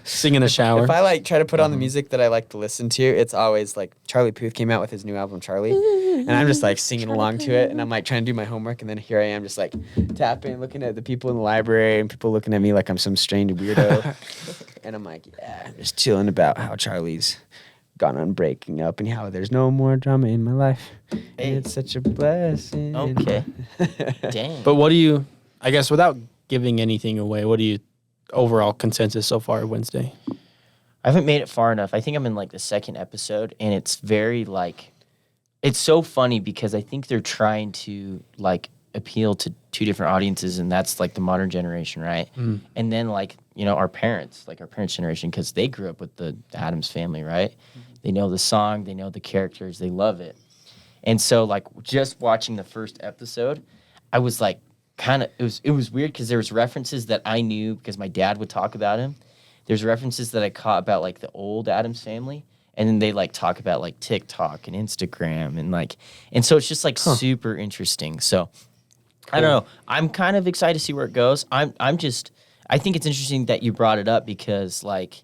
Sing in the shower. If I like try to put on the music that I like to listen to, it's always like Charlie Puth came out with his new album Charlie, and I'm just like singing along to it, and I'm like trying to do my homework, and then here I am just like tapping, looking at the people in the library, and people looking at me like I'm some strange weirdo, and I'm like, yeah, I'm just chilling about how Charlie's gone on breaking up and how there's no more drama in my life. Hey. It's such a blessing. Okay. Dang. But what do you, I guess without giving anything away, what do you, overall consensus so far Wednesday? I haven't made it far enough. I think I'm in like the second episode, and it's very like, it's so funny because I think they're trying to like appeal to two different audiences, and that's like the modern generation, right? And then like, you know, our parents generation, because they grew up with the Addams Family, right? They know the song, they know the characters, they love it. And so like just watching the first episode, I was like kind of, it was weird because there was references that I knew because my dad would talk about him. There's references that I caught about like the old Addams Family, and then they like talk about like TikTok and Instagram and so it's just like super interesting. So I don't know. I'm kind of excited to see where it goes. I think it's interesting that you brought it up because like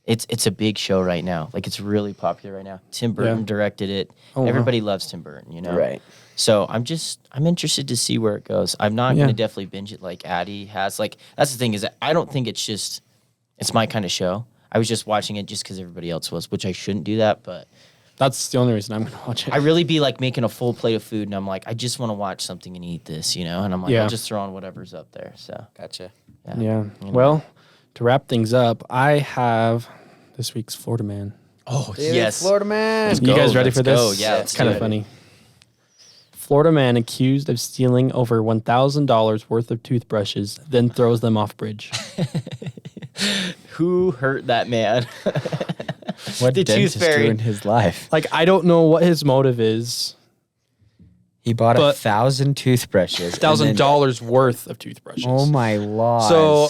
it's a big show right now. Like it's really popular right now. Tim Burton directed it. Oh, Everybody loves Tim Burton, you know? Right. So I'm interested to see where it goes. I'm not going to definitely binge it like Addie has. Like that's the thing is that I don't think it's my kind of show. I was just watching it just because everybody else was, which I shouldn't do that, but That's the only reason I'm going to watch it. I really be like making a full plate of food, and I'm like, I just want to watch something and eat this, you know? And I'm like, I'll just throw on whatever's up there. So Gotcha. Yeah. you know. Well, to wrap things up, I have this week's Florida Man. Oh Dude, yes, Florida man. You guys ready for this? Go. Yeah, it's kind of do it. funny. Florida man accused of stealing over $1,000 worth of toothbrushes, then throws them off bridge. Who hurt that man? What The did dentist tooth fairy. do in his life? Like, I don't know what his motive is. He bought But- 1,000 toothbrushes. and then- $1,000 worth of toothbrushes. Oh my laws. So,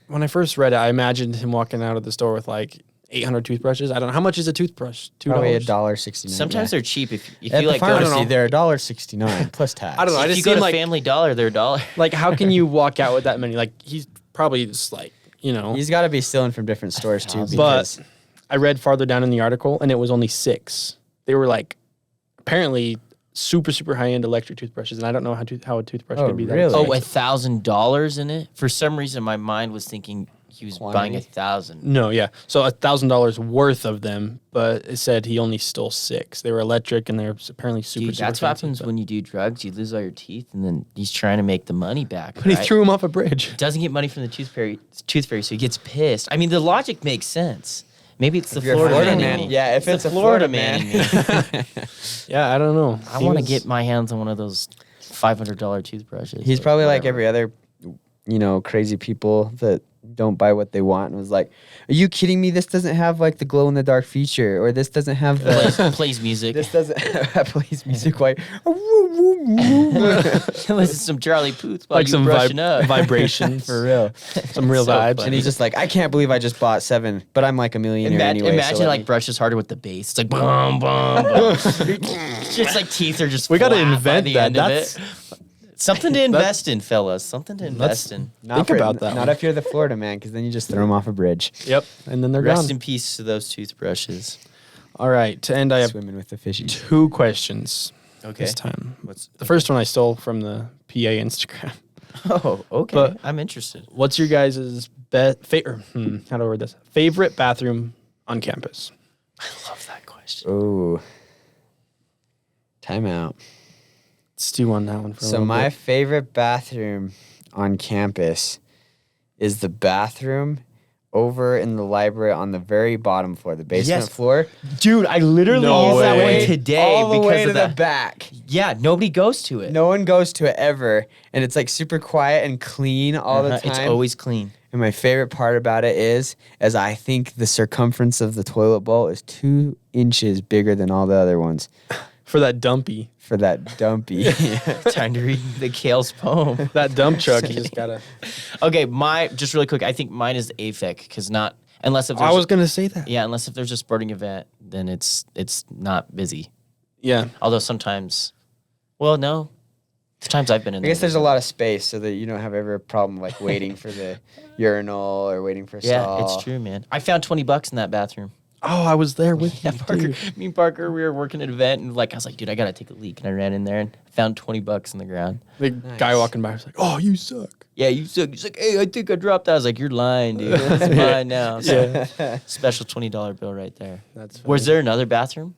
when I first read it, I imagined him walking out of the store with like 800 toothbrushes. I don't know. How much is a toothbrush? probably $2? $1.69. Sometimes they're cheap if at you the like go pharmacy. to, They're $1.69 plus tax. I don't know. I if just you go seem to like, Family Dollar, they're $1. like, how can you walk out with that many? Like, he's probably just like, you know. He's got to be stealing from different stores too. But Because I read farther down in the article, and it was only 6. They were like, apparently super, super high-end electric toothbrushes, and I don't know how a toothbrush Oh, could be that really? Oh, expensive. $1,000 in it? For some reason, my mind was thinking he was buying Quantity? 1,000. No, yeah. So $1,000 worth of them, but it said he only stole 6. They were electric, and they're apparently super, Dude, super that's what fancy, happens but- when you do drugs. You lose all your teeth, and then he's trying to make the money back. But he right? threw him off a bridge. Doesn't get money from the tooth fairy, so he gets pissed. I mean, the logic makes sense. Maybe it's the you're a Florida, Florida man. man. in me. Yeah, if it's a Florida Florida man. in me. Yeah, I don't know. I He want to was- get my hands on one of those $500 toothbrushes. he's or probably like whatever. every other, crazy people that don't buy what they want and was like, "Are you kidding me? This doesn't have like the glow in the dark feature, or this doesn't have the." plays music. This doesn't plays music like Listen to some Charlie Puth while like you some brushing up. vibrations. for real. Some real So vibes. funny. And he's just like, I can't believe I just bought 7, but I'm like a millionaire anyway. Imagine so let like me- brushes harder with the bass. It's like boom, boom, boom. Just like teeth are just. We got to flat by invent the that. end of That's it. Something to invest in, fellas. Something to invest in. Not Think about that Not one. if you're the Florida man, because then you just throw them off a bridge. Yep. And then they're Rest gone. in peace to those toothbrushes. All right. To end, I have Swimming with the fishies. 2 questions Okay. this time. What's The first one I stole from the PA Instagram. Oh, okay. But- I'm interested. What's your guys' how do I word this? Favorite bathroom on campus? I love that question. Ooh. Timeout. Let's do on that one for a So little my bit. favorite bathroom on campus is the bathroom over in the library on the very bottom floor, the basement Yes. floor. Dude, I literally No used that way. one today all the because way to of the the back. Yeah, nobody goes to it. No one goes to it ever, and it's like super quiet and clean all the Uh-huh, time. It's always clean. And my favorite part about it is I think the circumference of the toilet bowl is 2 inches bigger than all the other ones For that dumpy. for that dumpy. Time to read the Kale's poem. That dump truck, you just gotta. Okay, just really quick. I think mine is the AFEC because unless if I there's was gonna say that. unless if there's a sporting event, then it's not busy. Yeah. Although sometimes, well, no, sometimes I've been in. I guess there's a lot of space so that you don't have ever a problem like waiting for the urinal or waiting for a Yeah, stall. it's true, man. I found $20 in that bathroom. Oh, I was there with Yeah, you, Parker. dude. Me and Parker, we were working at an event, and I was like, dude, I gotta take a leak, and I ran in there and found $20 in the ground. The guy walking by was like, "Oh, you suck." Yeah, you suck. He's like, hey, I think I dropped that. I was like, you're lying, dude. It's mine now. So, special $20 bill right there. That's funny. Was there another bathroom?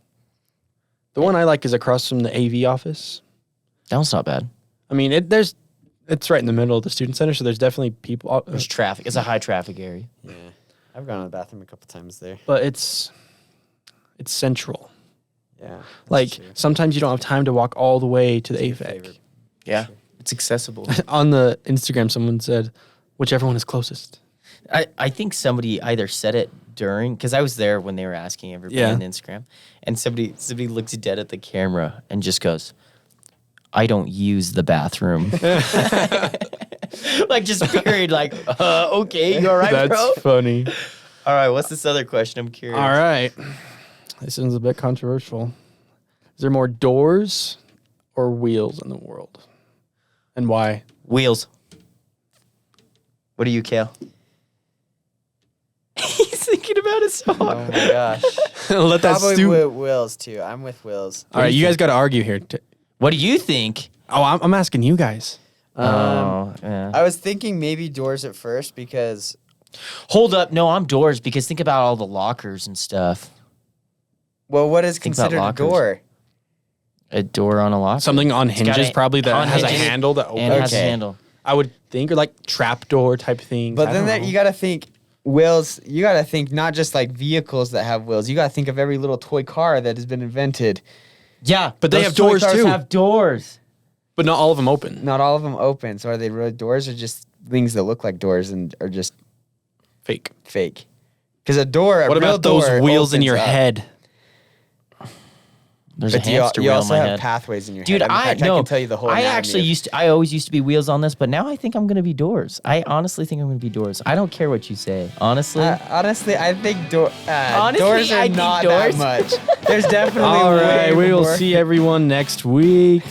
The one I like is across from the AV office. That one's not bad. I mean, it's right in the middle of the student center, so there's definitely people. There's traffic. It's a high traffic area. Yeah. I've gone to the bathroom a couple times there. But it's central. Yeah. Like true. sometimes you don't have time to walk all the way to the AVEC. favorite. Yeah, it's accessible. On the Instagram, someone said, whichever one is closest. I think somebody either said it during, because I was there when they were asking everybody Yeah. on Instagram, and somebody looks dead at the camera and just goes, I don't use the bathroom. Like just period, like, okay, you all right, That's bro? funny. All right, what's this other question? I'm curious. All right. This one's a bit controversial. Is there more doors or wheels in the world? And why? Wheels. What are you, Kale? He's thinking about it so hard. Oh my gosh. Let that Probably stew. with Wills too. I'm with Wills. All right, you guys got to argue here. What do you think? Oh, I'm asking you guys. Yeah. I was thinking maybe doors at first because Hold up. No, I'm doors because think about all the lockers and stuff. well, what is Think about considered a lockers. door? A door on a locker. Something on got hinges a- probably that on has a hinges handle that and opens. it has a Okay. handle. I would think, or like trapdoor type things. But I then don't that, know. you got to think wheels. You got to think not just like vehicles that have wheels. You got to think of every little toy car that has been invented. Yeah, But they those have toy doors cars too. Have doors. But not all of them open. Not all of them open. So are they really doors or just things that look like doors and are just Fake. fake? Because a door. What a real about those door wheels in opens your up. head? There's But a you, hamster you wheel in also my have head. pathways in your Dude, head. In fact, I can tell you the whole. I anatomy actually of- I always used to be wheels on this, but now I think I'm gonna be doors. I honestly think I'm gonna be doors. I don't care what you say. Honestly, honestly, I think Honestly, doors I are think not doors. that much. There's definitely. All right, way we will more. see everyone next week.